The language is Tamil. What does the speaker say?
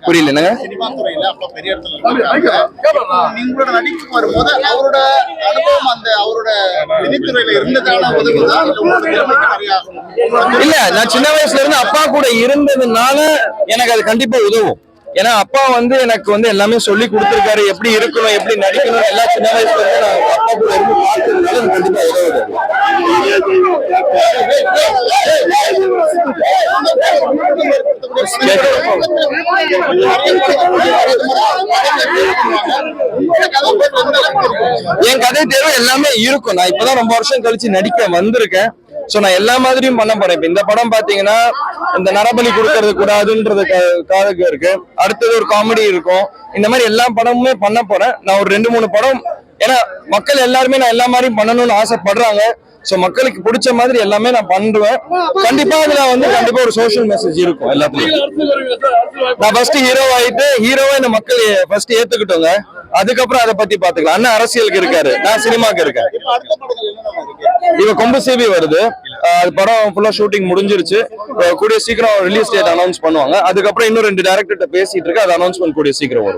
புரியல என்னங்க? சினிமா துறையில அப்ப பெரிய இடத்துல நீங்களோட நடிப்பு வரும்போது அவரோட அனுபவம் அவரோட நிதித்துறையில இருந்ததால உதவுதா இல்ல, நான் சின்ன வயசுல இருந்து அப்பா கூட இருந்ததுனால எனக்கு அது கண்டிப்பா உதவும். ஏன்னா அப்பா எனக்கு எல்லாமே சொல்லி கொடுத்திருக்காரு, எப்படி இருக்கணும், எப்படி நடிக்கணும், எல்லா சின்ன வயசுல இருந்து நான் அப்பா கூட இருந்து பார்த்ததுனால எனக்கு கண்டிப்பா உதவுது. என் கதை தேர்வு எல்லாமே இருக்கும். நான் இப்பதான் ரொம்ப வருஷம் கழிச்சு நடிக்க வந்திருக்கேன். சோ நான் எல்லா மாதிரியும் பண்ண போறேன். இப்ப இந்த படம் பாத்தீங்கன்னா இந்த நரபலி கொடுக்கறது கூடாதுன்றதுக்காக இருக்கு. அடுத்தது ஒரு காமெடி இருக்கும். இந்த மாதிரி எல்லா படமுமே பண்ண போறேன். நான் ஒரு 2-3 படம், ஏன்னா மக்கள் எல்லாருமே நான் எல்லா மாதிரியும் பண்ணணும்னு ஆசைப்படுறாங்க. சோ மக்களுக்கு பிடிச்ச மாதிரி எல்லாமே நான் பண்ணுவேன். கண்டிப்பா அதுல கண்டிப்பா ஒரு சோஷியல் மெசேஜ் இருக்கும் எல்லாத்துலயும். நான் ஃபர்ஸ்ட் ஹீரோ ஆயிட்டு ஹீரோவா இந்த மக்கள் ஃபர்ஸ்ட் ஏத்துக்கிட்டோங்க. அதுக்கப்புறம் அதை பத்தி பாத்துக்கலாம். அண்ணன் அரசியலுக்கு இருக்காரு, நான் சினிமாக்கு இருக்கேன். இவ கொம்பு சேவி வருது. அது படம் ஃபுல்லா ஷூட்டிங் முடிஞ்சிருச்சு. கூடிய சீக்கிரம் ரிலீஸ் டேட் அனௌன்ஸ் பண்ணுவாங்க. அதுக்கப்புறம் இன்னும் 2 டைரக்டர்கிட்ட பேசிட்டு இருக்கு. அது அனௌன்ஸ்மெண்ட் கூடிய சீக்கிரம் வரும்.